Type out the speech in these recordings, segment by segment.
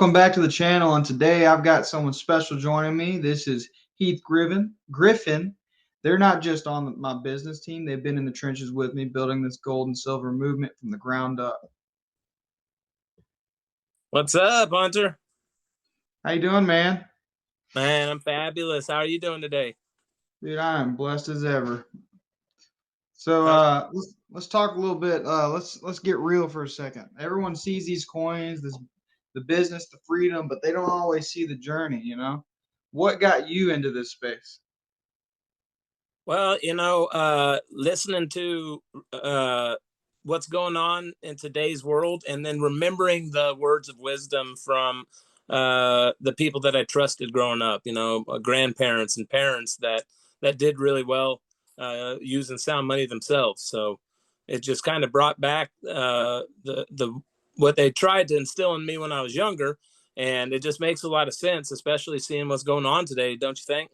Welcome back to the channel, and today I've got someone special joining me. This is Heath Griffin. They're not just on my business team, they've been in the trenches with me building this gold and silver movement from the ground up. What's up, Hunter? How you doing, man? Man, I'm fabulous. How are you doing today? Dude, I am blessed as ever. So How's let's talk a little bit. Let's get real for a second. Everyone sees these coins, the business, the freedom, but they don't always see the journey, you know? What got you into this space? well, listening to what's going on in today's world, and then remembering the words of wisdom from the people that I trusted growing up. Grandparents and parents that did really well using sound money themselves. So it just kind of brought back the what they tried to instill in me when I was younger, and it just makes a lot of sense, especially seeing what's going on today. Don't you think?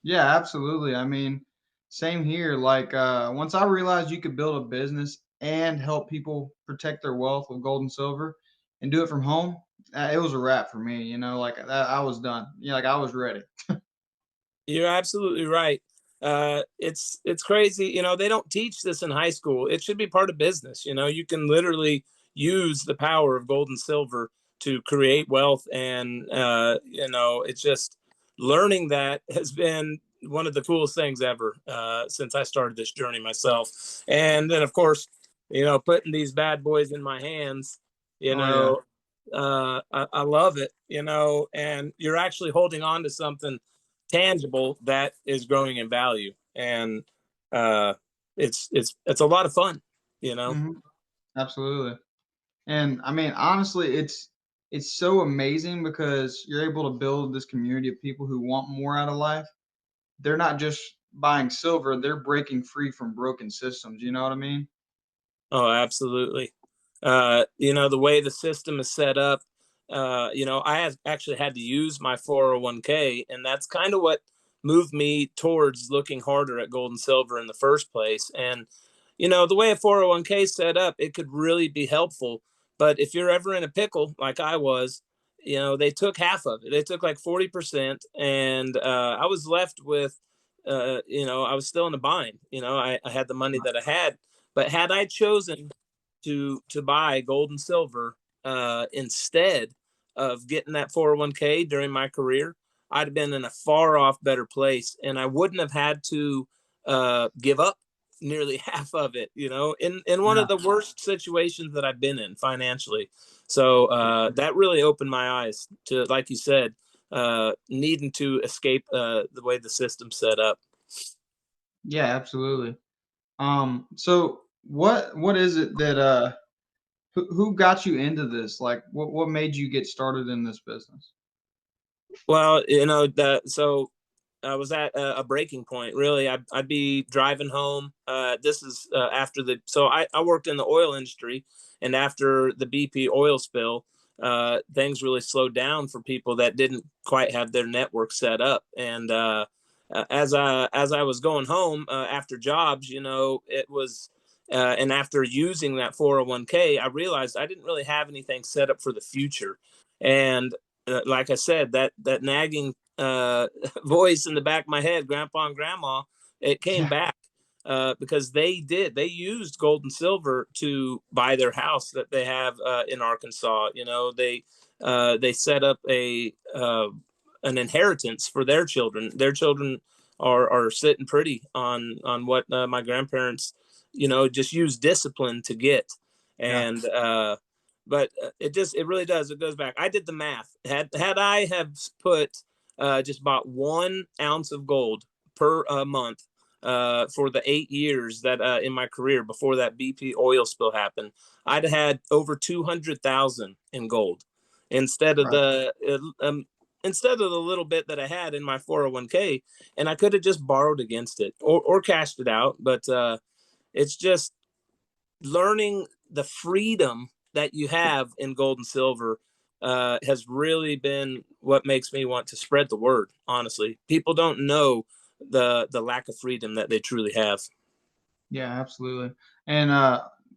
Yeah, absolutely. I mean, same here. Like once I realized you could build a business and help people protect their wealth with gold and silver and do it from home, it was a wrap for me. You know, like I was done. Yeah, like I was ready. You're absolutely right. It's crazy. They don't teach this in high school. It should be part of business. You can literally use the power of gold and silver to create wealth, and it's just learning that has been one of the coolest things ever since I started this journey myself. And then, of course, putting these bad boys in my hands. You Oh yeah. know, I love it. And you're actually holding on to something tangible that is growing in value, and uh it's a lot of fun you know Hmm. Absolutely. And I mean, honestly, it's so amazing because you're able to build this community of people who want more out of life. They're not just buying silver; they're breaking free from broken systems. You know what I mean? Oh, absolutely. The way the system is set up, I have actually had to use my 401k, and that's kind of what moved me towards looking harder at gold and silver in the first place. And, the way a 401k is set up, it could really be helpful. But if you're ever in a pickle, like I was, they took half of it. They took like 40%, and I was left with, I was still in a bind. I had the money that I had, but had I chosen to buy gold and silver instead of getting that 401k during my career, I'd have been in a far off better place, and I wouldn't have had to give up nearly half of it. In one Yeah. of the worst situations that I've been in financially. So that really opened my eyes to, like you said, needing to escape the way the system's set up. Yeah, absolutely. So what is it that who got you into this? Like what made you get started in this business? Well, that so I was at a breaking point. Really, I'd be driving home. This is after I worked in the oil industry, and after the BP oil spill, things really slowed down for people that didn't quite have their network set up. And as I was going home after jobs, it was. And after using that 401k, I realized I didn't really have anything set up for the future. And like I said, that nagging voice in the back of my head, grandpa and grandma, it came Yeah. back because they used gold and silver to buy their house that they have in Arkansas. They set up a an inheritance for their children. Their children are sitting pretty on what my grandparents, just used discipline to get. Yeah. And but it really does. It goes back. I did the math. Had I have put just bought 1 ounce of gold per month for the 8 years that in my career before that BP oil spill happened, I'd had over 200,000 in gold instead of Right. the little bit that I had in my 401k, and I could have just borrowed against it or cashed it out. But it's just learning the freedom that you have in gold and silver has really been what makes me want to spread the word. Honestly, people don't know the lack of freedom that they truly have. Yeah, absolutely. And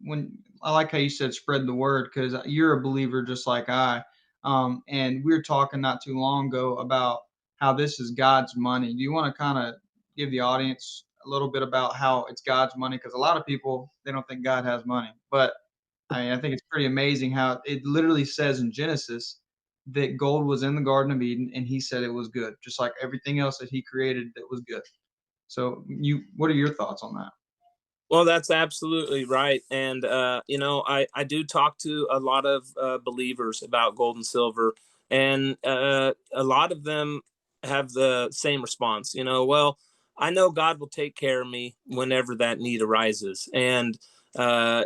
when I like how you said spread the word because you're a believer just like I. And we were talking not too long ago about how this is God's money. Do you want to kind of give the audience a little bit about how it's God's money? Because a lot of people, they don't think God has money, but I mean, I think it's pretty amazing how it literally says in Genesis that gold was in the Garden of Eden and he said it was good, just like everything else that he created that was good. So what are your thoughts on that? Well, that's absolutely right. And, I do talk to a lot of believers about gold and silver, and a lot of them have the same response. Well, I know God will take care of me whenever that need arises. And, I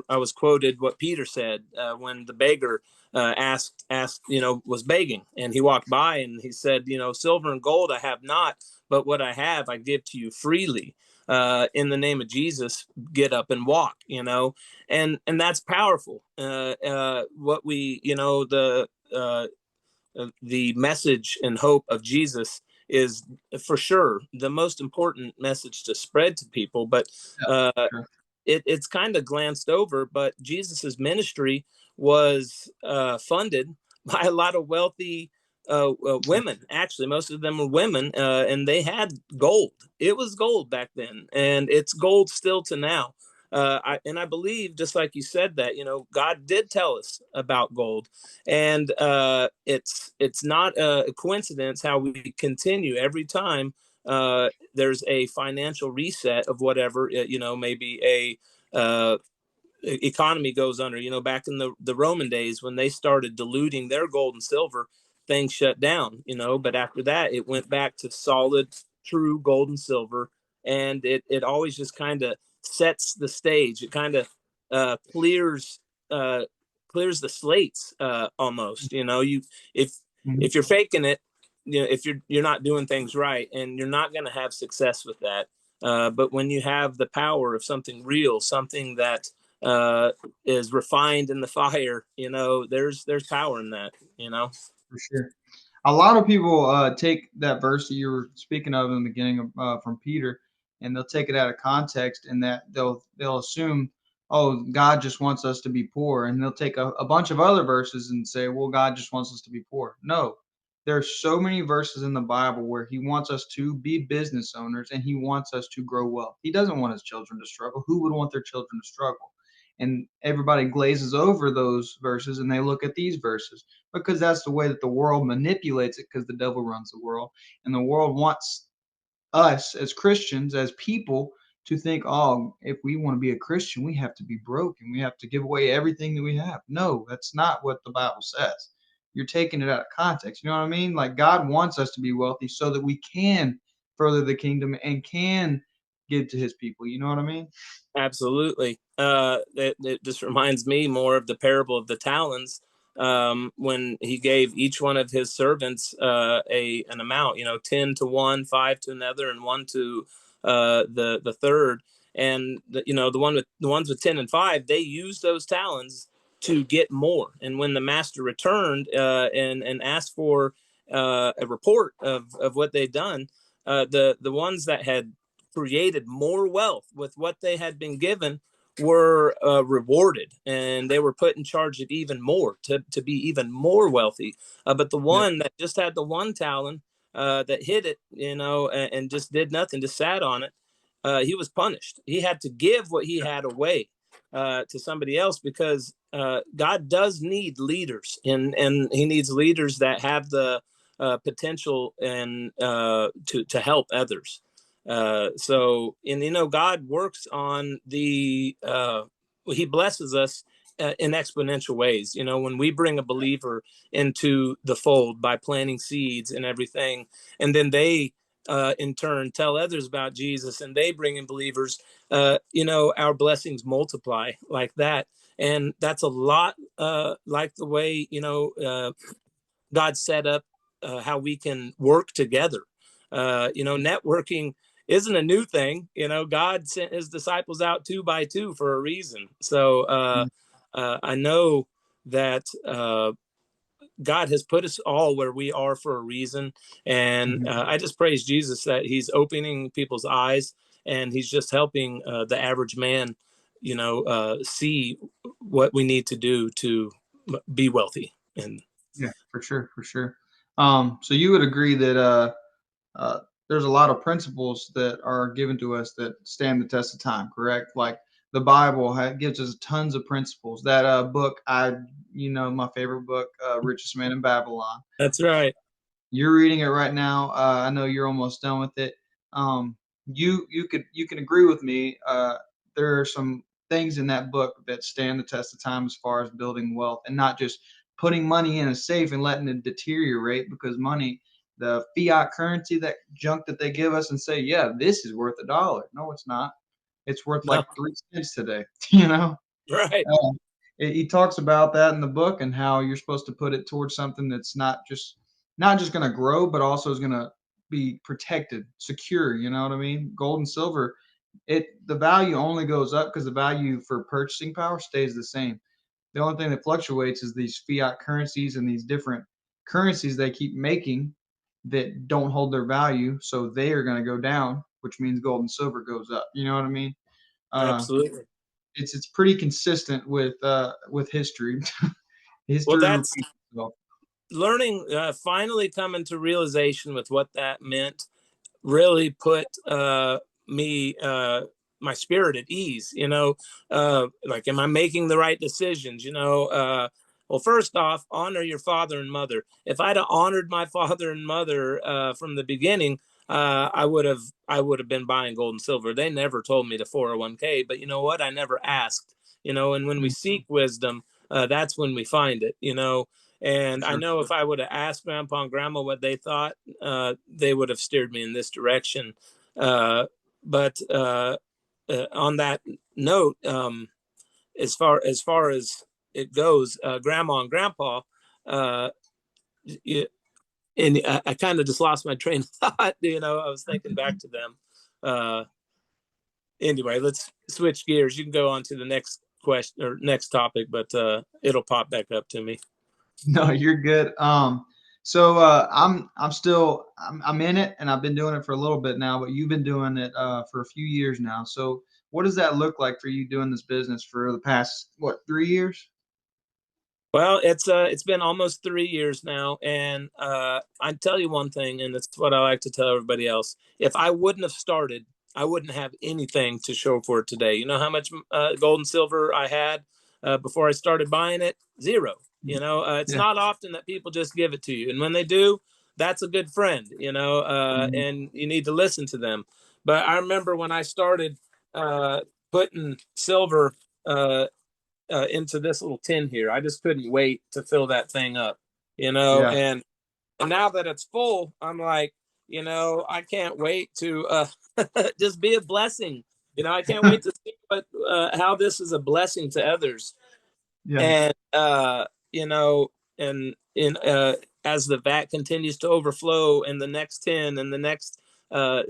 was quoted what Peter said when the beggar asked, was begging, and he walked by and he said, silver and gold I have not, but what I have I give to you freely. In the name of Jesus, get up and walk, and that's powerful. What we, the message and hope of Jesus is for sure the most important message to spread to people. But Yeah, uh, sure. it's kind of glanced over. But Jesus's ministry was funded by a lot of wealthy women. Actually, most of them were women, and they had gold. It was gold back then, and it's gold still to now. I believe, just like you said, that God did tell us about gold, and it's not a coincidence how we continue every time there's a financial reset of whatever, maybe uh, economy goes under. Back in the Roman days when they started diluting their gold and silver, things shut down. But after that, it went back to solid, true gold and silver, and it always just kind of sets the stage. It kind of clears uh, clears the slates almost. You if Mhm. if you're faking it, if you're not doing things right, and you're not going to have success with that. But when you have the power of something real, something that uh, is refined in the fire, there's power in that. For sure. A lot of people take that verse that you were speaking of in the beginning of, from Peter, and they'll take it out of context, and that they'll assume, oh, God just wants us to be poor, and they'll take a bunch of other verses and say, well, God just wants us to be poor. No, there's so many verses in the Bible where He wants us to be business owners, and He wants us to grow wealth. He doesn't want His children to struggle. Who would want their children to struggle? And everybody glazes over those verses, and they look at these verses because that's the way that the world manipulates it because the devil runs the world, and the world wants us as Christians, as people, to think, oh, if we want to be a Christian, we have to be broke and we have to give away everything that we have. No, that's not what the Bible says. You're taking it out of context. You know what I mean? Like God wants us to be wealthy so that we can further the kingdom and can give to his people. You know what I mean? Absolutely. It just reminds me more of the parable of the talents, when he gave each one of his servants an amount, 10 to one, five to another, and one to the third. And the ones with 10 and five, they used those talents to get more. And when the master returned and asked for a report of what they'd done, the ones that had created more wealth with what they had been given were rewarded, and they were put in charge of even more to be even more wealthy. But the Yep. one that just had the one talent, that hid it, and just did nothing, just sat on it, he was punished. He had to give what he had away to somebody else, because God does need leaders, and he needs leaders that have the potential and to help others. And God works on He blesses us in exponential ways. When we bring a believer into the fold by planting seeds and everything, and then they in turn tell others about Jesus, and they bring in believers, our blessings multiply like that. And that's a lot like the way, God set up how we can work together. Networking isn't a new thing. God sent his disciples out two by two for a reason. So I know that God has put us all where we are for a reason. And Mhm. I just praise Jesus that he's opening people's eyes, and he's just helping the average man, see what we need to do to be wealthy. And Yeah, for sure, for sure. So you would agree that uh, there's a lot of principles that are given to us that stand the test of time, correct? Like the Bible gives us tons of principles. That book, my favorite book, Richest Man in Babylon. that's right. You're reading it right now. I know you're almost done with it. You can agree with me. There are some things in that book that stand the test of time as far as building wealth, and not just putting money in a safe and letting it deteriorate, because money, the fiat currency, that junk that they give us and say, yeah, this is worth $1. No, it's not. It's worth No, like 3 cents today. You know. right. Uh, he talks about that in the book, and how you're supposed to put it towards something that's not just going to grow, but also is going to be protected, secure. You know what I mean? Gold and silver, the value only goes up because the value for purchasing power stays the same. The only thing that fluctuates is these fiat currencies and these different currencies they keep making that don't hold their value, so they are going to go down, which means gold and silver goes up. You know what I mean? Uh, Absolutely. it's pretty consistent with history. Well, History that's repeats itself. learning, finally coming to realization with what that meant really put me my spirit at ease. Like, am I making the right decisions? Well, first off, honor your father and mother. If I'd have honored my father and mother from the beginning, I would have been buying gold and silver. They never told me to 401k, but you know what? I never asked. And when we Mm, seek wisdom, that's when we find it. And for I sure. know if I would have asked grandpa and grandma what they thought, they would have steered me in this direction. But on that note, as far as it goes, grandma and grandpa, uh, y- and I kind of just lost my train of thought. I was thinking back to them. Uh, anyway, let's switch gears. You can go on to the next question or next topic, but it'll pop back up to me. No, you're good. So I'm in it, and I've been doing it for a little bit now, but you've been doing it for a few years now. So what does that look like for you doing this business for the past, what, 3 years? Well, it's been almost 3 years now, and I tell you one thing, and it's what I like to tell everybody else. If I wouldn't have started, I wouldn't have anything to show for it today. You know how much gold and silver I had before I started buying it? Zero. It's Yeah. not often that people just give it to you, and when they do, that's a good friend. Mhm. And you need to listen to them. But I remember when I started putting silver. Into this little tin here. I just couldn't wait to fill that thing up, Yeah. and now that it's full, I'm like, I can't wait to just be a blessing. I can't wait to see how this is a blessing to others. Yeah. And you know, and in as the vat continues to overflow, and the next tin and the next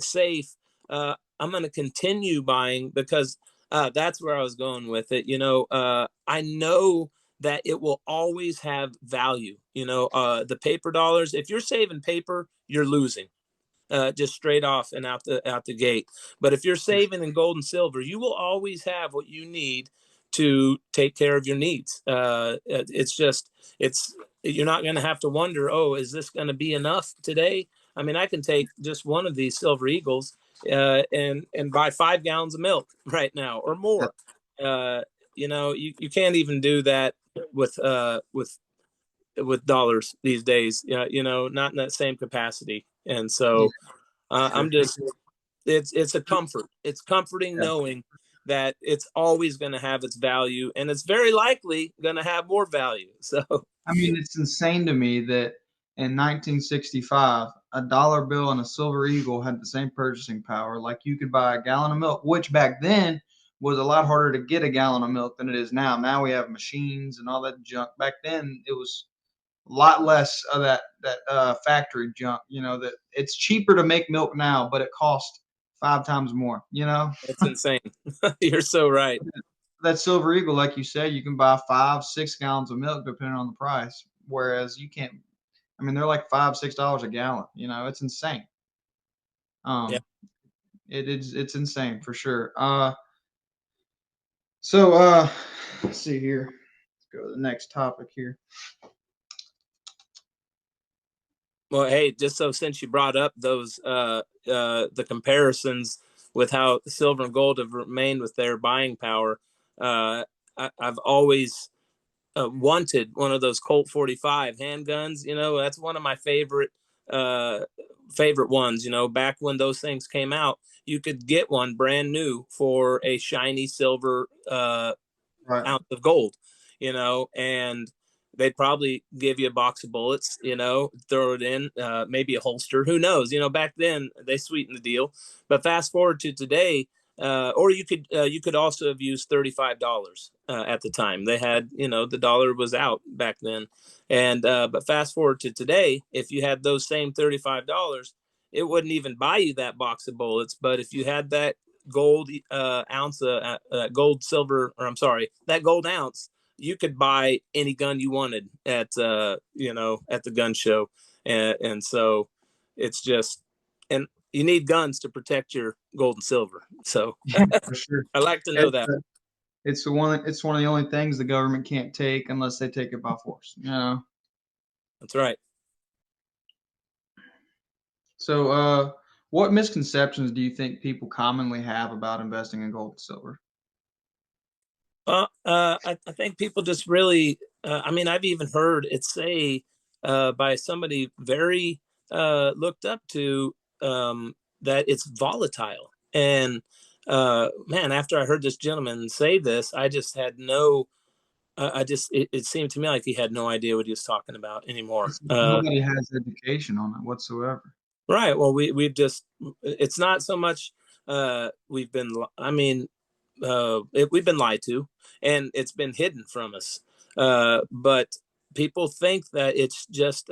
safe, I'm going to continue buying because that's where I was going with it. I know that it will always have value. The paper dollars. If you're saving paper, you're losing. Just straight off and out the gate. But if you're saving in gold and silver, you will always have what you need to take care of your needs. It's you're not going to have to wonder, oh, is this going to be enough today? I mean, I can take just one of these Silver Eagles and buy 5 gallons of milk right now or Yeah. more. You can't even do that with dollars these days. Yeah, not in that same capacity. And Yeah. so For I'm sure. just it's a comfort. It's comforting Yeah. knowing that it's always going to have its value, and it's very likely going to have more value. So I mean, it's insane to me that in 1965, a dollar bill and a silver eagle had the same purchasing power. Like you could buy a gallon of milk, which back then was a lot harder to get a gallon of milk than it is now. Now we have machines and all that junk. Back then it was a lot less of that factory junk. That it's cheaper to make milk now, but it costs 5 times more. it's insane. You're so right. That silver eagle, like you said, you can buy 5, 6 gallons of milk depending on the price. Whereas you can't. I mean, they're like $5, $6 a gallon. It's insane. Yeah. Um, it's insane for sure. So let's see here. go to the next topic here. Well, hey, just so since you brought up those the comparisons with how silver and gold have remained with their buying power, I've always wanted one of those Colt 45 handguns. You know, that's one of my uh, favorite ones. You know, back when those things came out, you could get one brand new for a shiny silver Right. ounce of gold, you know, and they'd probably give you a box of bullets, you know, throw it in, maybe a holster, who knows, you know, back then they sweetened the deal. But fast forward to today, or you could also have used $35 at the time. They had, you know, the dollar was out back then, and but fast forward to today, if you had those same $35, it wouldn't even buy you that box of bullets. But if you had that gold ounce, gold silver, or I'm sorry, that gold ounce, you could buy any gun you wanted at you know, at the gun show, and so it's just, and you need guns to protect your gold and silver. So Yeah, for sure. I like to know It's, that. it's the one. It's one of the only things the government can't take unless they take it by force. You know. That's right. So, what misconceptions do you think people commonly have about investing in gold and silver? Well, I think people just really, I mean, I've even heard it say by somebody very looked up to, that it's volatile. And man, after I heard this gentleman say this, I just had no, it seemed to me like he had no idea what he was talking about anymore. Nobody has education on it whatsoever. Right. Well, we've just, it's not so much, I mean, we've been lied to, and it's been hidden from us. But people think that it's just,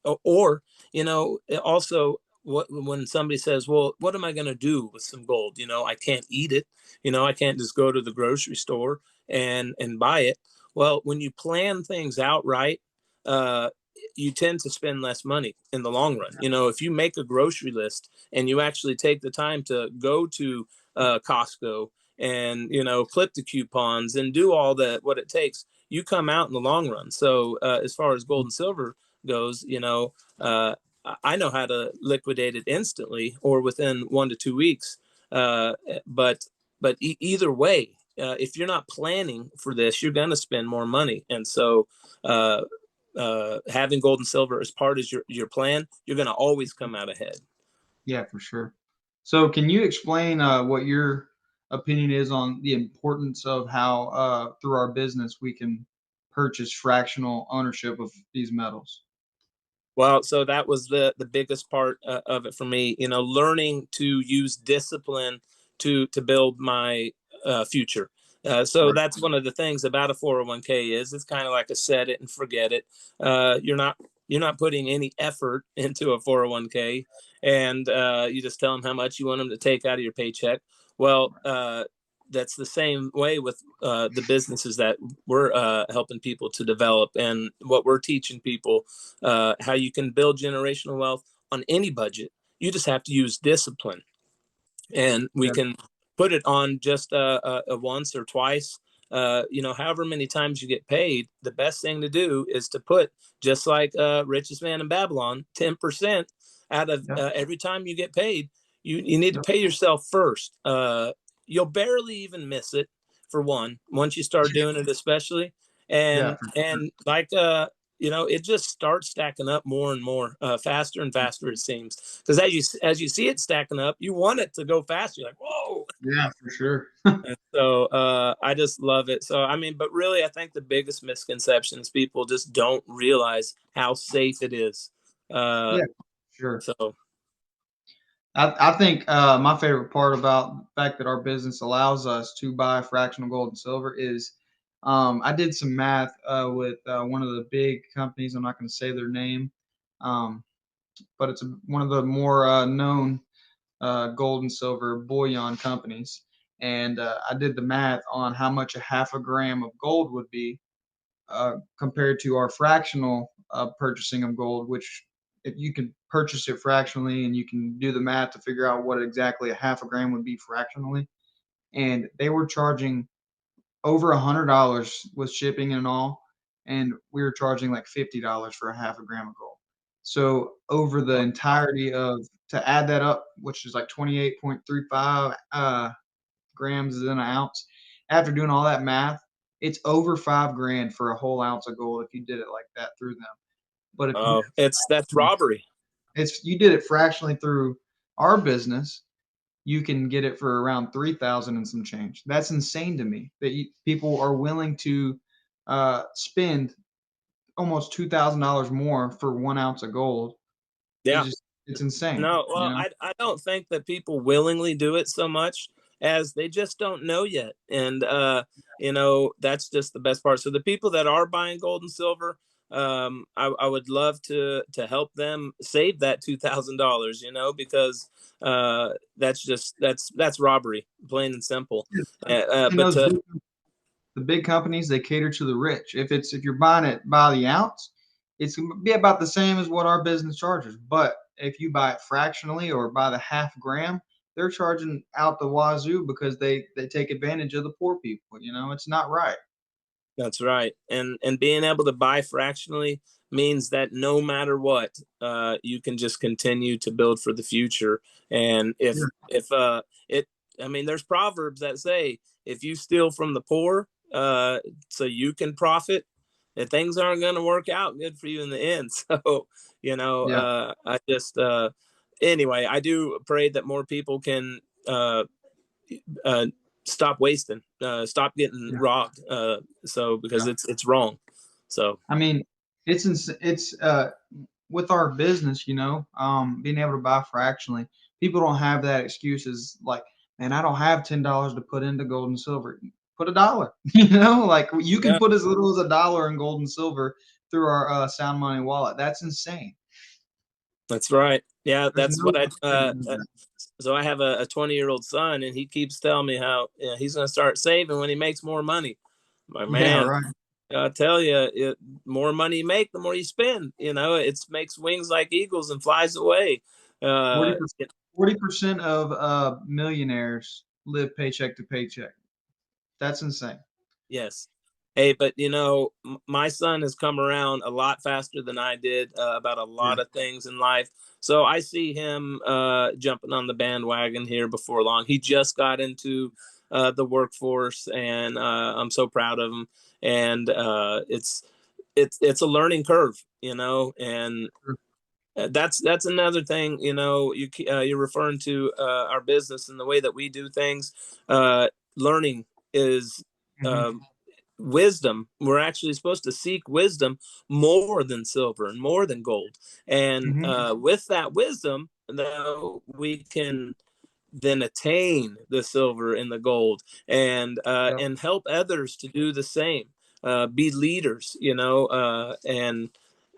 or, you know, also, when somebody says, well, what am I going to do with some gold? You know, I can't eat it. You know, I can't just go to the grocery store and buy it. Well, when you plan things out right, uh, you tend to spend less money in the long run. You know, if you make a grocery list and you actually take the time to go to Costco and, you know, clip the coupons and do all that what it takes, you come out in the long run. So as far as gold and silver goes, you know, I know how to liquidate it instantly or within 1 to 2 weeks. uh, but either way, if you're not planning for this, you're going to spend more money. And so uh, having gold and silver as part of your plan, you're going to always come out ahead. Yeah, for sure. So, can you explain what your opinion is on the importance of how, through our business, we can purchase fractional ownership of these metals? Well, so that was the biggest part of it for me. You know, learning to use discipline to build my future. So Right. that's one of the things about a 401k is it's kind of like a set it and forget it. You're not putting any effort into a 401k, and you just tell them how much you want them to take out of your paycheck. Well, that's the same way with the businesses that we're helping people to develop, and what we're teaching people, how you can build generational wealth on any budget. You just have to use discipline, and we Yeah. can put it on just a once or twice. You know, however many times you get paid, the best thing to do is to put, just like Richest Man in Babylon, 10% out of Yep. every time you get paid. You need to Yep. pay yourself first. You'll barely even miss it, for one, once you start doing it, especially. Yeah, And for sure. and like you know, it just starts stacking up more and more, faster and faster, it seems, because as you see it stacking up, you want it to go faster. You're like, whoa. Yeah, for sure. And so I just love it. So I mean, but really, I think the biggest misconception is people just don't realize how safe it is. uh Yeah, sure. so I think my favorite part about the fact that our business allows us to buy fractional gold and silver is, I did some math with one of the big companies. I'm not going to say their name, um, but it's one of the more known gold and silver bullion companies. And I did the math on how much a half a gram of gold would be compared to our fractional purchasing of gold, which if you can purchase it fractionally and you can do the math to figure out what exactly a half a gram would be fractionally. And they were charging over $100 with shipping and all, and we were charging like $50 for a half a gram of gold. So over the entirety of to add that up, which is like 28.35 grams in an ounce. After doing all that math, it's over 5 grand for a whole ounce of gold if you did it like that through them. But if you Oh, that's robbery. it's you did it fractionally through our business, you can get it for around 3,000 and some change. That's insane to me that people are willing to spend almost $2,000 more for 1 ounce of gold. Yeah. It's insane, No, you well, know. I don't think that people willingly do it so much as they just don't know yet. And that's just the best part. So the people that are buying gold and silver, I would love to help them save that $2,000, because that's robbery, plain and simple. And But those the big companies, they cater to the rich. If you're buying it by the ounce, it's gonna be about the same as what our business charges. But if you buy it fractionally or by the half gram, they're charging out the wazoo because they take advantage of the poor people. It's not right. That's right. And being able to buy fractionally means that no matter what, you can just continue to build for the future. And if Yeah. if it I mean, there's proverbs that say if you steal from the poor, so you can profit, that things aren't going to work out good for you in the end. So, Yeah. I just anyway, I do pray that more people can uh, stop wasting, stop getting Yeah. robbed. So because Yeah. it's wrong. So I mean, it's with our business, being able to buy fractionally, people don't have that excuse as like, man, I don't have $10 to put into gold and silver. Put a dollar, like you can yeah, put as little as $1 in gold and silver through our Sound Money wallet. That's insane. that's right. Yeah, There's that's no what I. that. So I have a 20-year-old son, and he keeps telling me how he's going to start saving when he makes more money. My Yeah, man, right. I tell you, more money you make, the more you spend. It makes wings like eagles and flies away. 40 Uh, percent 40% of millionaires live paycheck to paycheck. That's insane. Yes. Hey, but my son has come around a lot faster than I did about a Yeah. lot of things in life. So I see him jumping on the bandwagon here before long. He just got into the workforce, and I'm so proud of him. And it's a learning curve, and that's another thing. You're referring to our business and the way that we do things. Learning is. Hmm. Um, Wisdom. We're actually supposed to seek wisdom more than silver and more than gold. And Hmm. with that wisdom, though, we can then attain the silver and the gold, Yep. and help others to do the same. Be leaders, and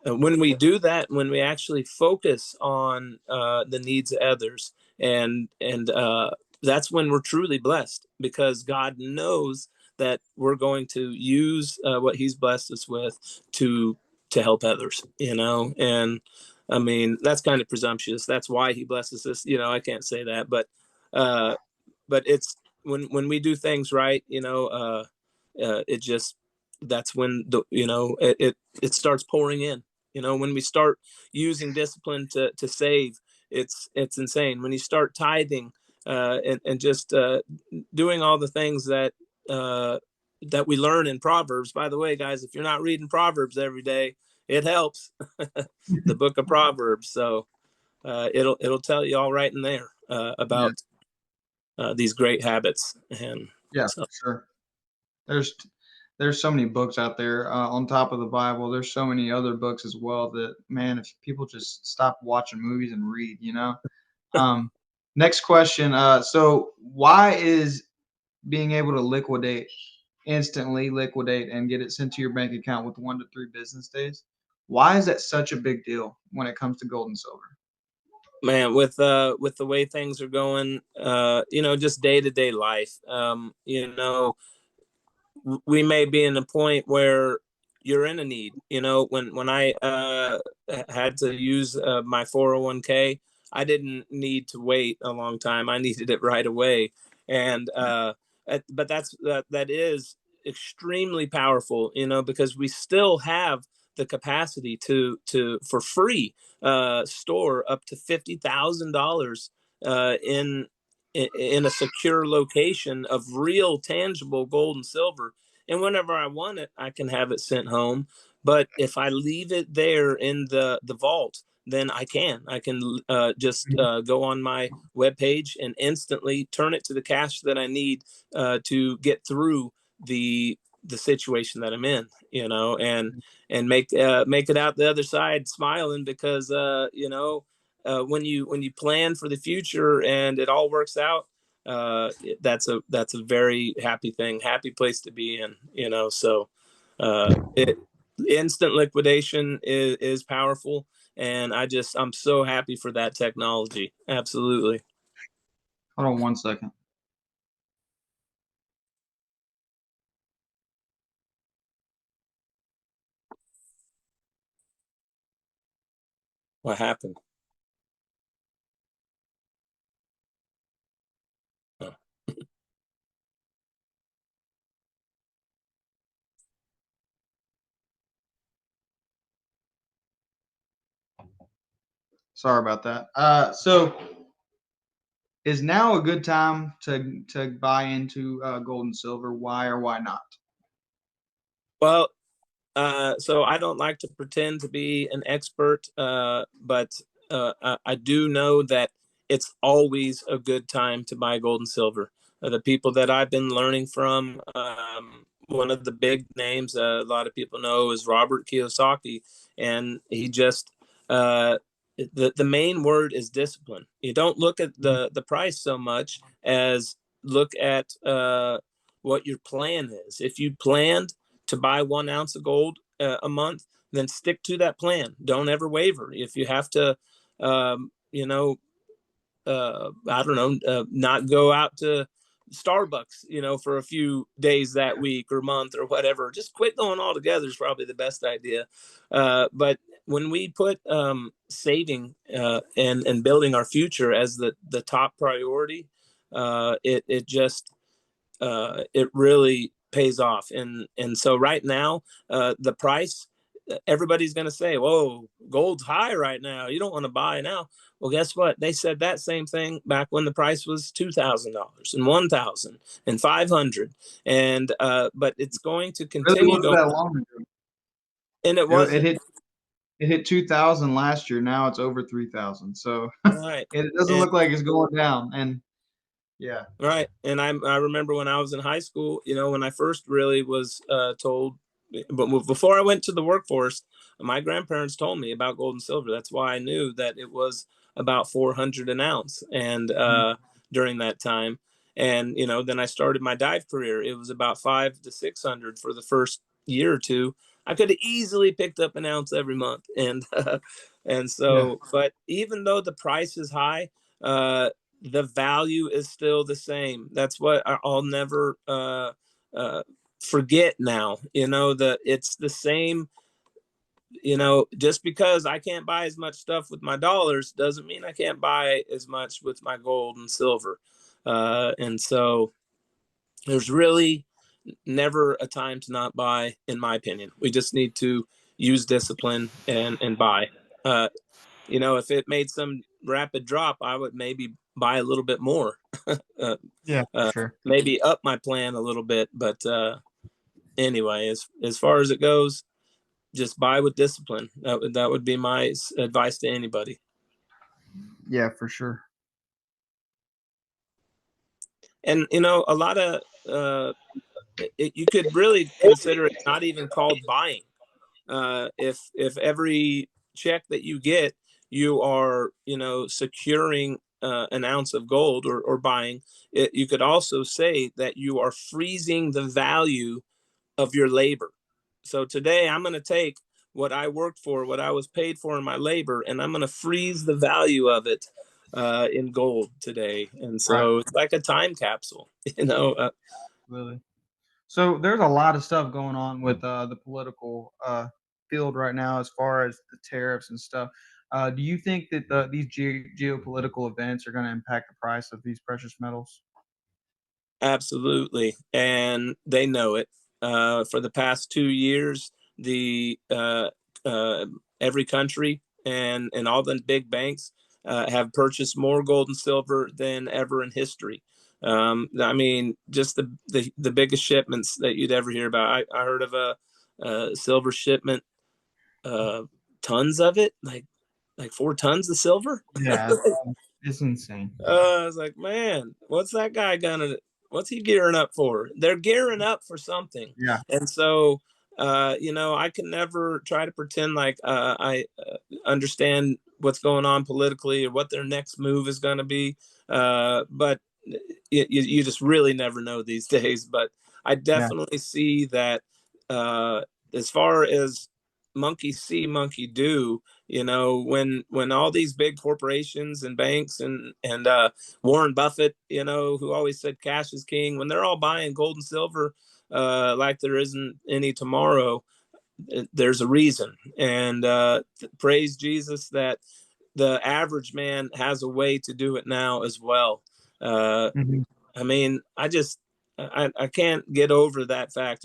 when we do that, when we actually focus on the needs of others, and that's when we're truly blessed, because God knows that we're going to use what He's blessed us with to help others. And I mean, that's kind of presumptuous. That's why He blesses us. I can't say that, uh, but it's when we do things right. It just that's when it starts pouring in. When we start using discipline to save, it's insane. When you start tithing, and just doing all the things uh, that we learn in Proverbs. By the way, guys, if you're not reading Proverbs every day, it helps. The book of Proverbs. So it'll tell you all right in there Yeah. about these great habits. And Yeah, so, for sure. There's there's so many books out there on top of the Bible. There's so many other books as well that, man, if people just stop watching movies and read. Um, Next question. So why is being able to instantly liquidate and get it sent to your bank account with 1 to 3 business days? Why is that such a big deal when it comes to gold and silver? man, with the way things are going, just day to day life, we may be in a point where you're in a need. When I had to use my 401k, I didn't need to wait a long time. I needed it right away. And but that is extremely powerful, because we still have the capacity to for free store up to $50,000 in a secure location of real tangible gold and silver. And whenever I want it, I can have it sent home. But if I leave it there in the vault, then I can just go on my webpage and instantly turn it to the cash that I need to get through the situation that I'm in, and make it out the other side smiling, because when you plan for the future and it all works out, that's a very happy place to be in, so it instant liquidation is powerful, and I'm so happy for that technology. Absolutely. Hold on one second. What happened? Oh. Sorry about that. So is now a good time to buy into gold and silver? Why or why not? Well, so I don't like to pretend to be an expert, but I do know that it's always a good time to buy gold and silver. The people that I've been learning from, one of the big names a lot of people know is Robert Kiyosaki, and he just the main word is discipline. You don't look at the price so much as look at what your plan is. If you planned to buy 1 ounce of gold a month, then stick to that plan. Don't ever waver. If you have to, I don't know, not go out to Starbucks, for a few days that week or month or whatever, just quit going altogether is probably the best idea. But when we put saving and building our future as the top priority, it just it really pays off. And so right now, the price, everybody's going to say, whoa, gold's high right now, you don't want to buy now. Well, guess what? They said that same thing back when the price was $2,000 and 1,000 and 500. And but it's going to Really continue wasn't going. that long ago. And it It wasn't. hit 2,000 last year. Now it's over 3,000. So Right. it doesn't And look like it's going down. And yeah, right. And I remember when I was in high school, when I first really was told, but before I went to the workforce, my grandparents told me about gold and silver. That's why I knew that it was about 400 an ounce. And during that time, and then I started my dive career. It was about 500 to 600 for the first year or two. I could have easily picked up an ounce every month, and and yeah, so, but even though the price is high, uh, the value is still the same. That's what I'll never uh, forget now. That it's the same. Just because I can't buy as much stuff with my dollars doesn't mean I can't buy as much with my gold and silver. And so there's really never a time to not buy, in my opinion. We just need to use discipline and buy. Uh, if it made some rapid drop, I would maybe buy a little bit more, uh, yeah, for sure. maybe up my plan a little bit. But anyway, as far as it goes, just buy with discipline. That would be my advice to anybody. Yeah, for sure. And a lot of you could really consider it not even called buying. If every check that you get, you are securing an ounce of gold, or buying it, you could also say that you are freezing the value of your labor. So today I'm going to take what I worked for, what I was paid for in my labor, and I'm going to freeze the value of it in gold today. And Right. so it's like a time capsule, Really. So there's a lot of stuff going on with the political field right now, as far as the tariffs and stuff. Do you think that these geopolitical events are going to impact the price of these precious metals? Absolutely. And they know it. for the past 2 years, the every country and all the big banks have purchased more gold and silver than ever in history. I mean, just the biggest shipments that you'd ever hear about. I heard of a silver shipment, uh, tons of it, like 4 tons of silver. Yeah, it's insane. I was like, man, what's he gearing up for? They're gearing up for something. Yeah, And so, I can never try to pretend like I understand what's going on politically or what their next move is going to be. But you just really never know these days. But I yeah, definitely see that, uh, as far as monkey see, monkey do, when all these big corporations and banks and Warren Buffett, who always said cash is king, when they're all buying gold and silver like there isn't any tomorrow, there's a reason. And praise Jesus that the average man has a way to do it now as well. uh, mhm, I mean, I can't get over that fact.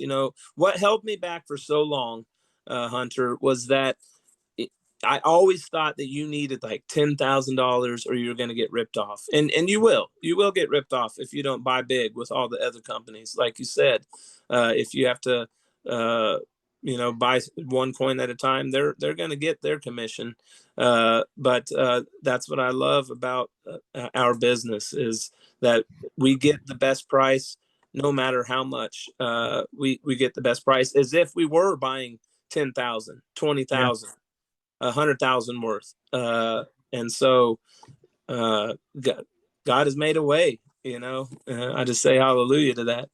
What held me back for so long, Hunter, was that I always thought that you needed like $10,000 or you're going to get ripped off, and you will get ripped off if you don't buy big with all the other companies, like you said. If you have to, uh, buy one coin at a time, they're going to get their commission. But that's what I love about our business is that we get the best price no matter how much. We get the best price as if we were buying 10,000, twenty yeah, thousand. 100,000 worth. And so God has made a way. I just say hallelujah to that.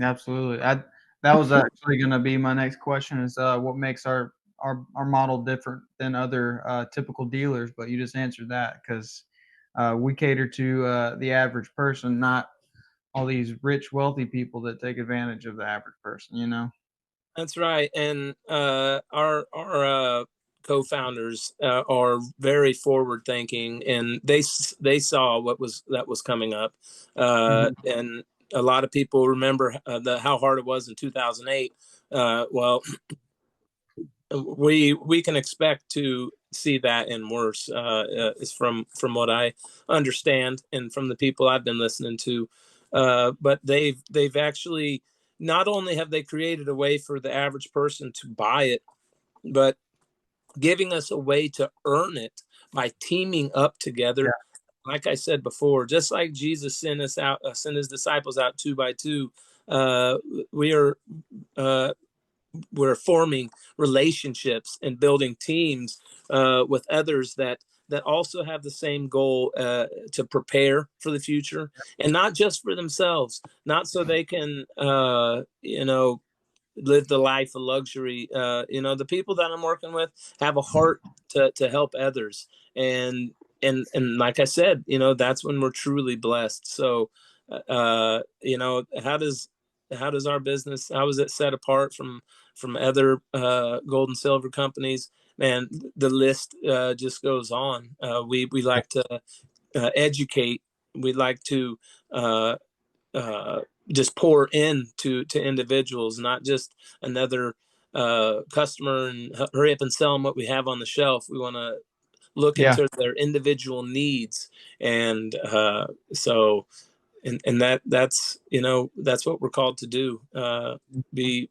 absolutely. That was actually gonna be my next question is, what makes our model different than other, typical dealers, but you just answered that 'cause, we cater to, the average person, not all these rich, wealthy people that take advantage of the average person, you know? That's right. And our co-founders are very forward thinking, and they saw that was coming up. Mhm. And a lot of people remember how hard it was in 2008. Well, we can expect to see that and worse, is from what I understand and from the people I've been listening to. But they've actually, not only have they created a way for the average person to buy it, but giving us a way to earn it by teaming up Yeah, together. Like I said before, just like Jesus sent his disciples out two by two, uh, we are uh, we're forming relationships and building teams with others that also have the same goal, to prepare for the future, and not just for themselves, not so they can live the life of luxury. The people that I'm working with have a heart to help others, and like I said, that's when we're truly blessed. So, how does our business, how is it set apart from other gold and silver companies? Man, the list just goes on. We like to educate. We like to uh, uh, just pour in to individuals, not just another customer and hurry up and sell them what we have on the shelf. We want to look yeah, into their individual needs, and so and that's what we're called to do. Be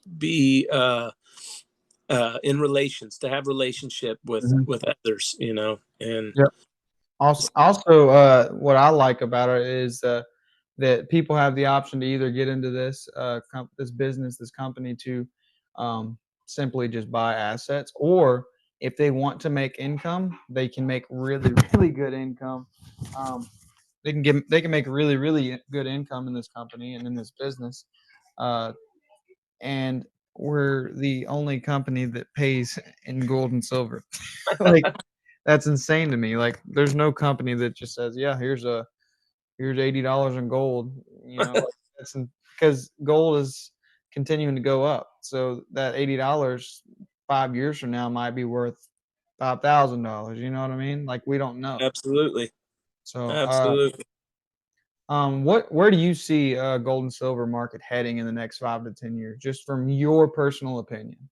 in relations, to have relationship with mhm, with others, and yeah. Also, what I like about it is, that people have the option to either get into this business, this company to, simply just buy assets, or if they want to make income, they can make really, really good income. Um, they can make really, really good income in this company and in this business. Uh, and we're the only company that pays in gold and silver. Like, that's insane to me. Like, there's no company that just says, "Yeah, here's $80 in gold." Like, that's because gold is continuing to go up. So that $80 5 years from now might be worth $5,000. You know what I mean? Like, we don't know. absolutely, So, absolutely. Where do you see gold and silver market heading in the next 5 to 10 years, just from your personal opinion?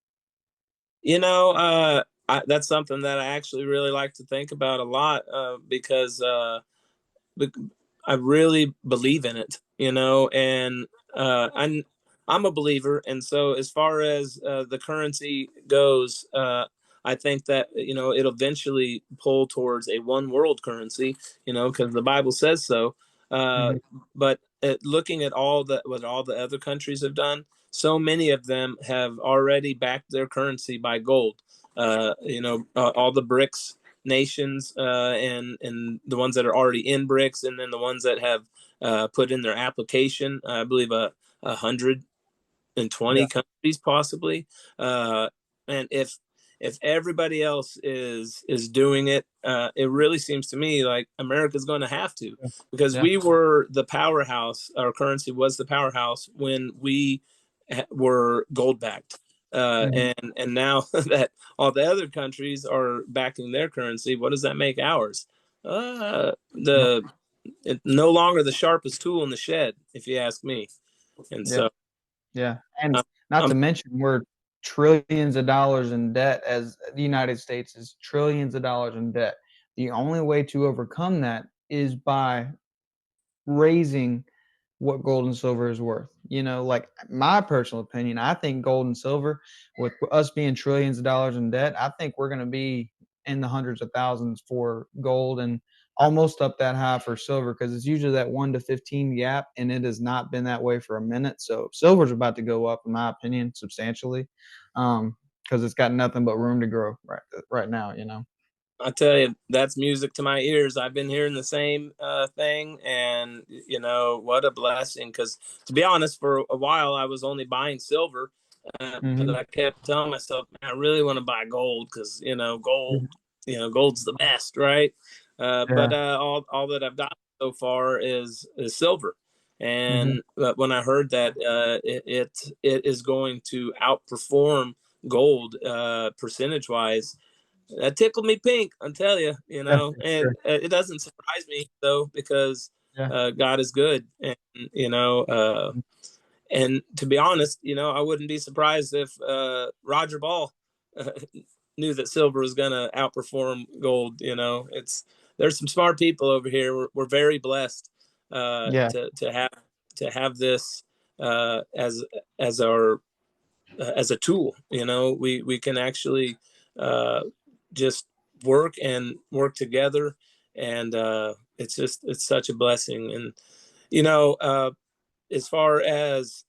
You know, that's something that I actually really like to think about a lot, because bec- I really believe in it, and I'm a believer. And so, as far as the currency goes, I think that it'll eventually pull towards a one world currency, because the Bible says so. Uh, Mhm. but looking at what all the other countries have done, so many of them have already backed their currency by gold. All the BRICS nations, and the ones that are already in BRICS, and then the ones that have put in their application. I believe 120 Yeah. countries possibly. And if everybody else is doing it, it really seems to me like America's going to have to, Yeah. because Yeah. we were the powerhouse. Our currency was the powerhouse when we were gold backed. Mhm. And now that all the other countries are backing their currency, what does that make ours? Yeah. The No longer the sharpest tool in the shed, if you ask me. And Yeah. so Yeah. And I'm, not I'm to mention we're trillions of dollars in debt, as the United States is trillions of dollars in debt. The only way to overcome that is by raising what gold and silver is worth. Like my personal opinion, I think gold and silver, with us being trillions of dollars in debt, I think we're going to be in the hundreds of thousands for gold and almost up that high for silver, because it's usually that 1 to 15 gap, and it has not been that way for a minute. So silver's about to go up, in my opinion, substantially, because it's got nothing but room to grow right now. I tell you, that's music to my ears. I've been hearing the same thing, and what a blessing. Because to be honest, for a while I was only buying silver, but Hmm. I kept telling myself, man, I really want to buy gold because gold's the best, right? But Yeah. all that I've got so far is silver. Hmm. And when I heard that it is going to outperform gold percentage wise, that tickled me pink. I tell you, Yeah, for and sure. it doesn't surprise me though, because Yeah. God is good, and and to be honest, I wouldn't be surprised if Roger Ball uh, knew that silver was going to outperform gold. There's some smart people over here. We're very blessed Yeah. to have this as our as a tool. We can actually uh, just work together, and it's such a blessing. And you know, uh, as far as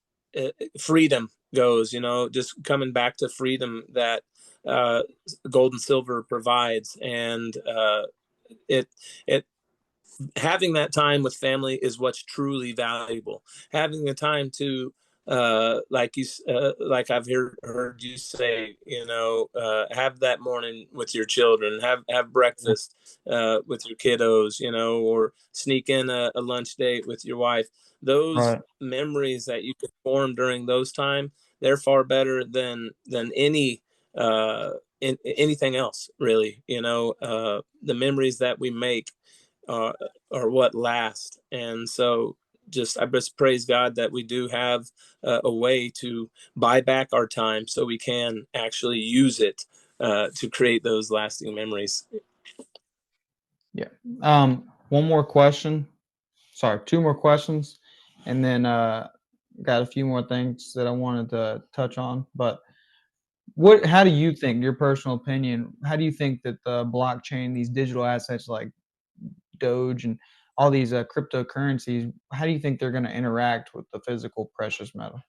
freedom goes, just coming back to freedom that uh, gold and silver provides, and it it having that time with family is what's truly valuable. Having the time to like I've heard you say, have that morning with your children, have Yeah. breakfast with your kiddos, or sneak in a lunch date with your wife. Those Right. memories that you can form during those time, they're far better than uh anything else, really. The memories that we make uh, are what last. And so I just praise God that we do have a way to buy back our time so we can actually use it to create those lasting memories. Yeah. One more question. Sorry, two more questions, and then got a few more things that I wanted to touch on. But how do you think, your personal opinion, how do you think that the blockchain, these digital assets like Doge and all these cryptocurrencies, how do you think they're going to interact with the physical precious metal?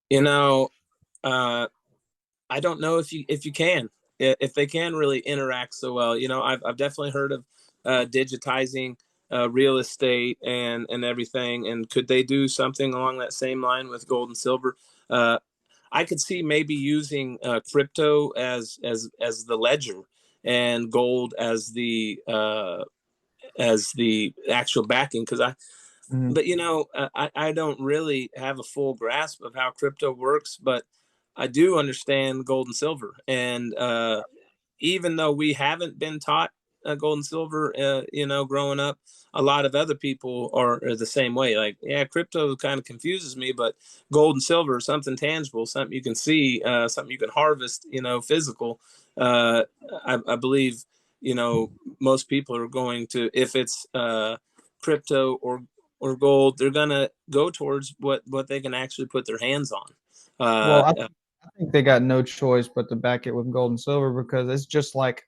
You know, uh, I don't know if you can, if they can really interact so well. I've definitely heard of digitizing real estate and everything. And could they do something along that same line with gold and silver? Uh, I could see maybe using crypto as the ledger, and gold as the actual backing. Mhm. But I don't really have a full grasp of how crypto works, but I do understand gold and silver. And even though we haven't been taught gold and silver, growing up, a lot of other people are the same way. Like, yeah, crypto kind of confuses me, but gold and silver, something tangible, something you can see, something you can harvest, physical. Uh, I believe, most people are going to, if it's crypto or gold, they're gonna go towards what they can actually put their hands on. Well, Uh, I think they got no choice but to back it with gold and silver because it's just like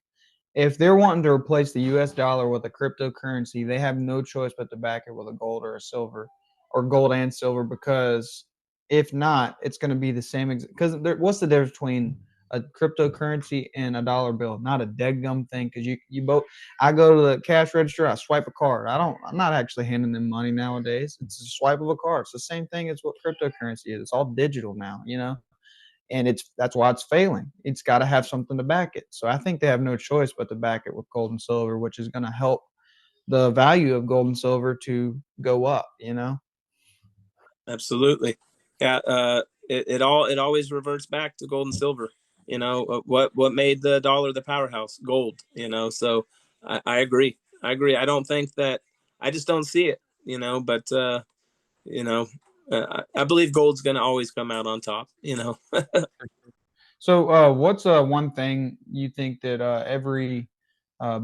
if they're wanting to replace the US dollar with a cryptocurrency, they have no choice but to back it with a gold or a silver or gold and silver because if not, it's going to be the same. Because what's the difference between a cryptocurrency and a dollar bill? Not a dead gum thing because you both. I go to the cash register, I swipe a card. I'm not actually handing them money nowadays. It's a swipe of a card. It's the same thing as what cryptocurrency is. It's all digital now, and that's why it's failing. It's got to have something to back it. So I think they have no choice but to back it with gold and silver, which is going to help the value of gold and silver to go up. Absolutely. Yeah. It always reverts back to gold and silver. What made the dollar the powerhouse? Gold. So I agree. I agree. I don't think that. I just don't see it. But you know, I believe gold's going to always come out on top. So what's one thing you think that every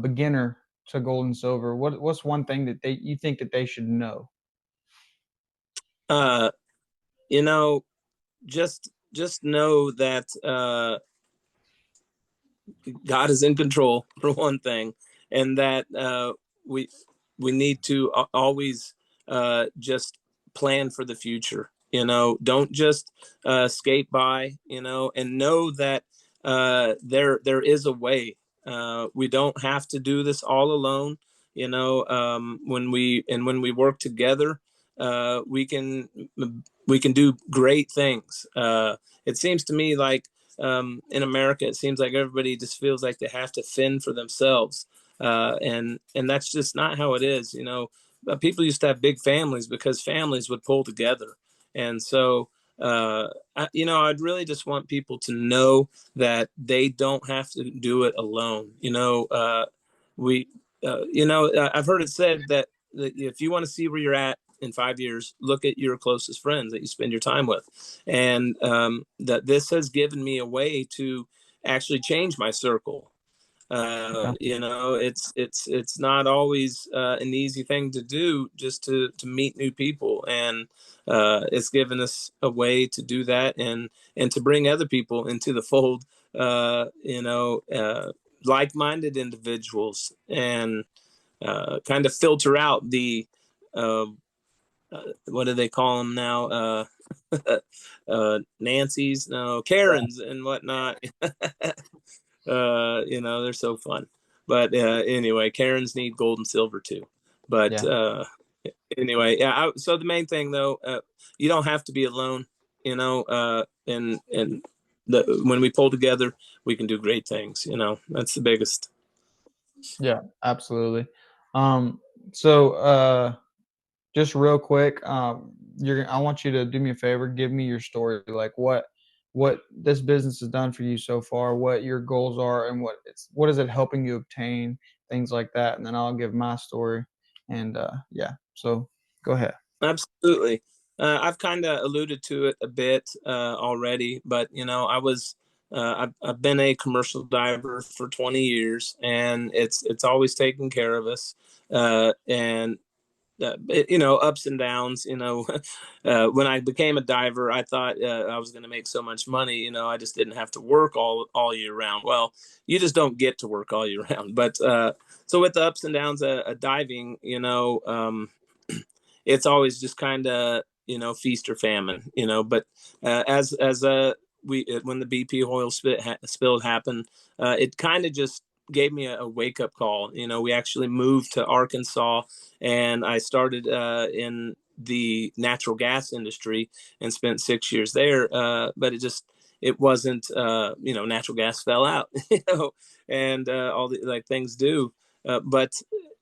beginner to gold and silver, what's one thing that you think that they should know? uh, you know, just know that God is in control for one thing, and that we we need to always just plan for the future. Don't just skate by. And know that there is a way. We don't have to do this all alone. When we work together, we can do great things. It seems to me like in America, it seems like everybody just feels like they have to fend for themselves, and that's just not how it is. People used to have big families because families would pull together, and so I'd really just want people to know that they don't have to do it alone. We, I've heard it said that if you want to see where you're at in 5 years, look at your closest friends that you spend your time with, and that this has given me a way to actually change my circle. Yeah. It's not always an easy thing to do, just to meet new people, and it's given us a way to do that, and to bring other people into the fold. Like-minded individuals, and kind of filter out the uh, what do they call them now? Nancy's, no, Karens and whatnot. They're so fun. But anyway, Karens need gold and silver too. But Yeah. anyway, yeah. So the main thing though, you don't have to be alone. And when we pull together, we can do great things. That's the biggest. Yeah, absolutely. Um, so just real quick, I want you to do me a favor, give me your story, like what this business has done for you so far, what your goals are, and what is it helping you obtain, things like that, and then I'll give my story. And yeah, so go ahead. Absolutely. I've kind of alluded to it a bit already, but I've been a commercial diver for 20 years, and it's always taken care of us. And ups and downs. When I became a diver, I thought I was going to make so much money. I just didn't have to work all year round. Well, you just don't get to work all year round. But so with the ups and downs of diving, it's always just kind of feast or famine. But as we when the BP oil spill happened, it kind of just gave me a wake up call. We actually moved to Arkansas, and I started in the natural gas industry and spent 6 years there. But it wasn't natural gas fell out, and all the like things do. But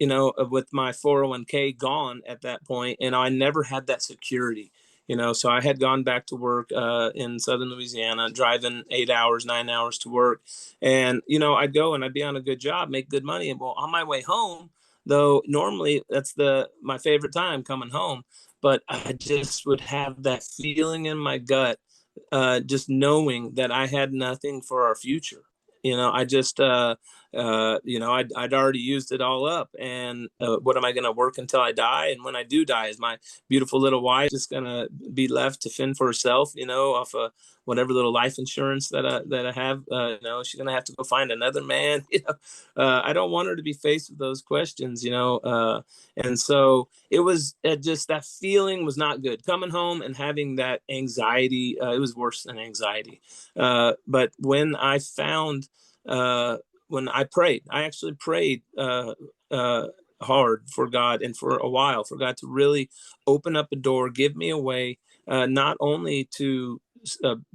with my 401k gone at that point, and I never had that security. So I had gone back to work in Southern Louisiana, driving 8 hours, 9 hours to work. And, I'd go and I'd be on a good job, make good money. And well, on my way home, though, normally that's my favorite time coming home. But I just would have that feeling in my gut, just knowing that I had nothing for our future. I just, I'd already used it all up. And what am I going to work until I die? And when I do die, is my beautiful little wife just going to be left to fend for herself, off of whatever little life insurance that I have? She's going to have to go find another man. I don't want her to be faced with those questions, and so it was just that feeling was not good. Coming home and having that anxiety, it was worse than anxiety. But when I prayed, I actually prayed hard for God, and for a while for God to really open up a door, give me a way, not only to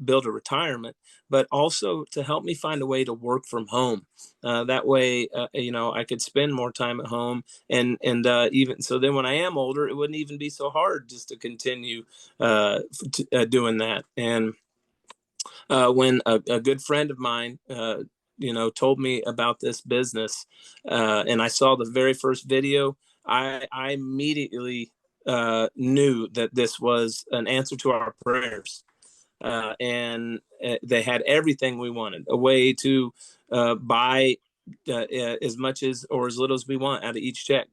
build a retirement, but also to help me find a way to work from home. That way, I could spend more time at home, and even so, then when I am older, it wouldn't even be so hard just to continue doing that. And when a good friend of mine, told me about this business, and I saw the very first video, I immediately knew that this was an answer to our prayers. And they had everything we wanted, a way to buy as much as or as little as we want out of each check.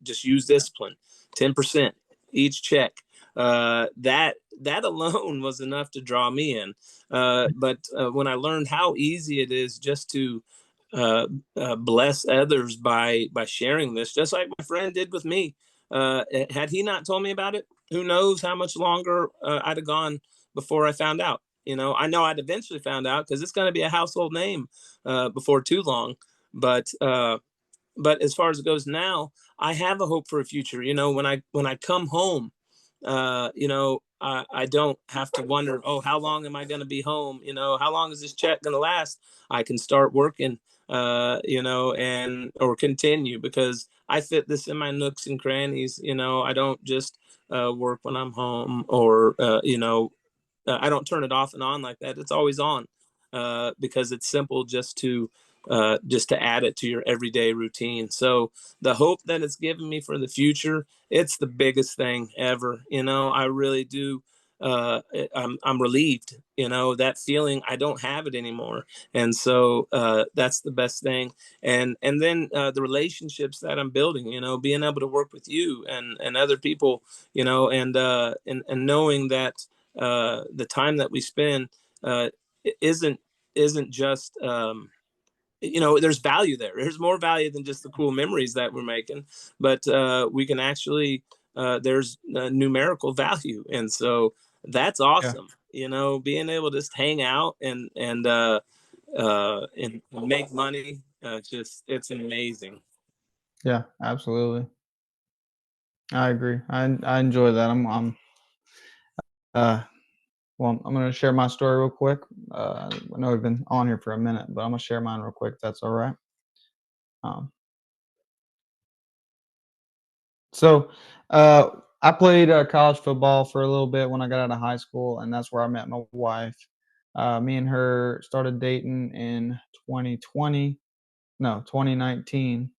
Just use discipline, 10% each check. That alone was enough to draw me in. But when I learned how easy it is just to bless others by sharing this, just like my friend did with me, had he not told me about it, who knows how much longer I'd have gone before I found out. I know I'd eventually found out because it's going to be a household name before too long. But as far as it goes now, I have a hope for a future. When I come home, I don't have to wonder, oh, how long am I going to be home? How long is this check going to last? I can start working, and or continue, because I fit this in my nooks and crannies. I don't just work when I'm home, or I don't turn it off and on like that. It's always on, because it's simple just to add it to your everyday routine. So the hope that it's given me for the future, it's the biggest thing ever. I really do. I'm relieved. That feeling, I don't have it anymore, and so that's the best thing. And then the relationships that I'm building. Being able to work with you and other people. And knowing that the time that we spend uh, isn't just there's value there. There's more value than just the cool memories that we're making, but we can actually there's numerical value, and so that's Yeah. awesome. Being able to just hang out and make money, just it's amazing. Yeah, absolutely. I agree. I enjoy that. Uh well, I'm gonna share my story real quick. I know we've been on here for a minute, but I'm gonna share mine real quick. If that's all right. Um, so, I played college football for a little bit when I got out of high school, and that's where I met my wife. Me and her started dating in 2020, no, 2019.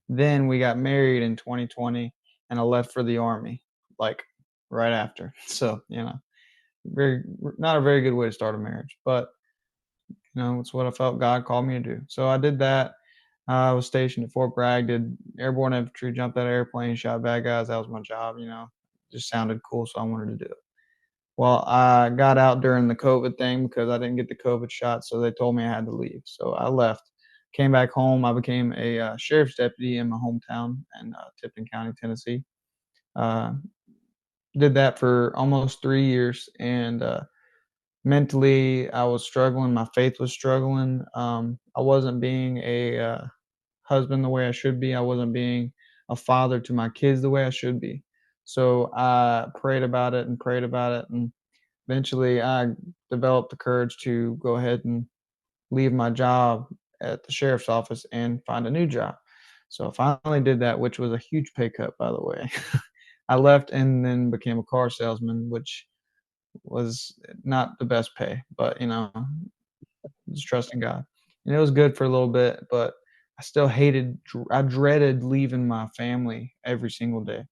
Then we got married in 2020, and I left for the army, like right after. So, very not a very good way to start a marriage, but it's what I felt God called me to do. So I did that. I was stationed at Fort Bragg, did airborne infantry, jumped out of airplane, shot bad guys. That was my job. Just sounded cool, so I wanted to do it. Well, I got out during the COVID thing because I didn't get the COVID shot, so they told me I had to leave. So I left, came back home. I became a sheriff's deputy in my hometown in Tipton County, Tennessee. Uh, did that for almost 3 years, and mentally I was struggling. My faith was struggling. I wasn't being a husband the way I should be. I wasn't being a father to my kids the way I should be. So I prayed about it and prayed about it, and eventually I developed the courage to go ahead and leave my job at the sheriff's office and find a new job. So I finally did that, which was a huge pay cut, by the way. I left and then became a car salesman, which was not the best pay, but just trusting God. And it was good for a little bit, but I still I dreaded leaving my family every single day.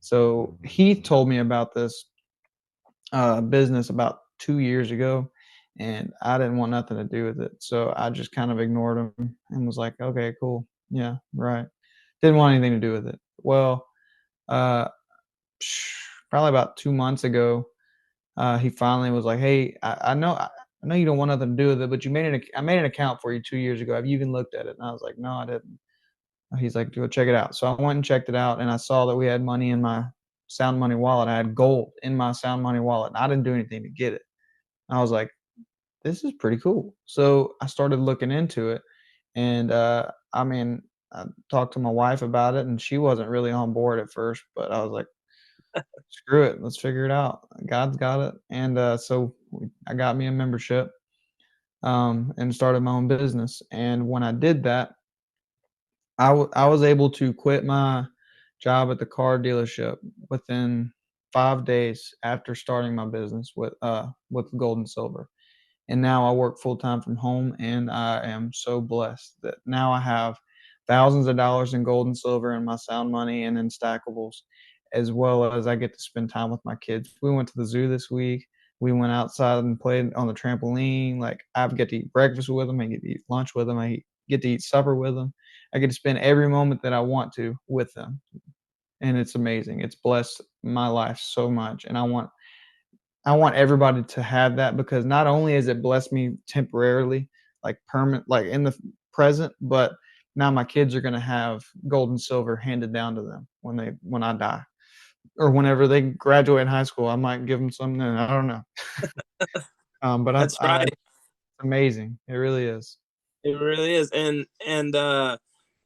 So he told me about this business about 2 years ago, and I didn't want nothing to do with it. So I just kind of ignored him and was like, okay, cool. Yeah, right. Didn't want anything to do with it. Well, uh, probably about 2 months ago, he finally was like, "Hey, I know you don't want nothing to do with it, but I made an account for you 2 years ago. Have you even looked at it?" And I was like, "No, I didn't." He's like, "Go check it out." So I went and checked it out, and I saw that we had money in my Sound Money wallet. I had gold in my Sound Money wallet, and I didn't do anything to get it. I was like, "This is pretty cool." So I started looking into it, and I mean, I talked to my wife about it, and she wasn't really on board at first, but I was like, screw it, let's figure it out. God's got it. And I got me a membership, and started my own business. And when I did that, I was able to quit my job at the car dealership within 5 days after starting my business with Gold and Silver. And now I work full time from home, and I am so blessed that now I have thousands of dollars in gold and silver in my Sound Money and in stackables, as well as I get to spend time with my kids. We went to the zoo this week. We went outside and played on the trampoline. Like, I get to eat breakfast with them. I get to eat lunch with them. Get to eat supper with them. I get to spend every moment that I want to with them, and it's amazing. It's blessed my life so much, and I want everybody to have that, because not only has it blessed me temporarily, like permanent, like in the present, but now my kids are going to have gold and silver handed down to them when I die, or whenever they graduate high school. I might give them something. I don't know. But That's I right. it's amazing. It really is. It really is. And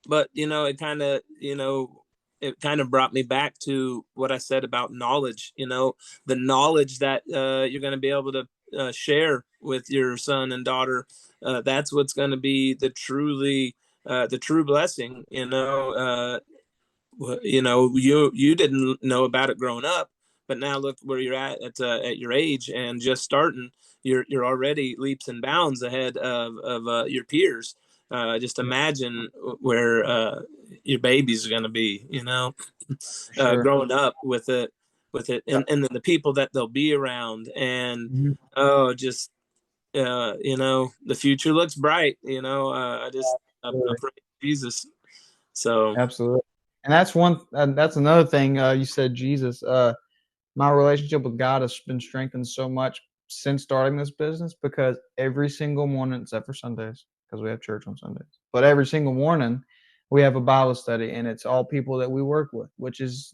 but it kind of brought me back to what I said about knowledge. The knowledge that you're going to be able to share with your son and daughter. That's what's going to be the true blessing. You didn't know about it growing up, but now look where you're at your age and just starting. You're already leaps and bounds ahead of your peers. Just Yeah, imagine where your babies are going to be. for sure. Growing up with it, Yeah. and then the people that they'll be around, and Mhm. oh, just the future looks bright. I Absolutely. pray Jesus. So Absolutely. And that's another thing. You said Jesus. My relationship with God has been strengthened so much since starting this business, because every single morning, except for Sundays, because we have church on Sundays, but every single morning we have a Bible study, and it's all people that we work with, which has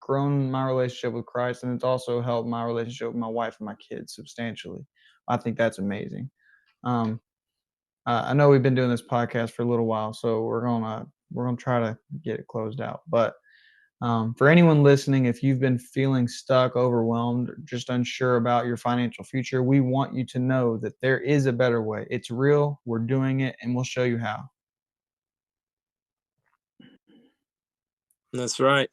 grown my relationship with Christ, and it's also helped my relationship with my wife and my kids substantially. I think that's amazing. Um, I know we've been doing this podcast for a little while, so we're gonna try to get it closed out, but for anyone listening, if you've been feeling stuck, overwhelmed, just unsure about your financial future, we want you to know that there is a better way. It's real, we're doing it, and we'll show you how. that's right.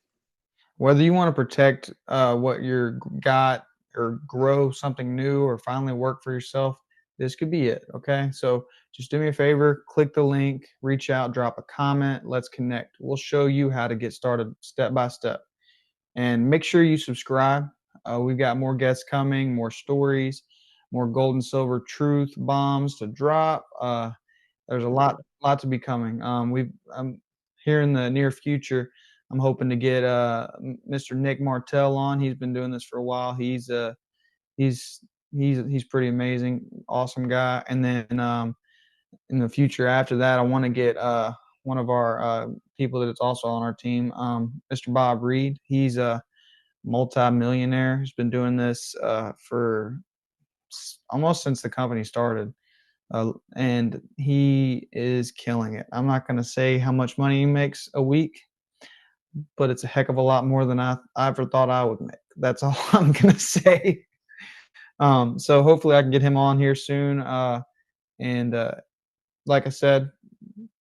Whether you want to protect what you're got, or grow something new, or finally work for yourself, this could be it. Okay. So just do me a favor, click the link, reach out, drop a comment, let's connect. We'll show you how to get started step by step. And make sure you subscribe. We've got more guests coming, more stories, more gold and silver truth bombs to drop. There's a lot to be coming. Here in the near future. I'm hoping to get Mr. Nick Martell on. He's been doing this for a while. He's he's pretty amazing, awesome guy. And then in the future after that, I want to get one of our people that is also on our team, Mr. Bob Reed. He's a multi-millionaire. He's been doing this for almost since the company started, and he is killing it. I'm not going to say how much money he makes a week, but it's a heck of a lot more than I ever thought I would make. That's all I'm going to say. So hopefully I can get him on here soon. And like I said,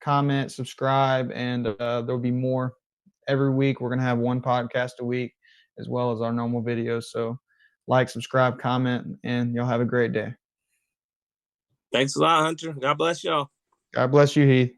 comment, subscribe, and there'll be more every week. We're going to have one podcast a week, as well as our normal videos. So like, subscribe, comment, and y'all have a great day. Thanks a lot, Hunter. God bless y'all. God bless you, Heath.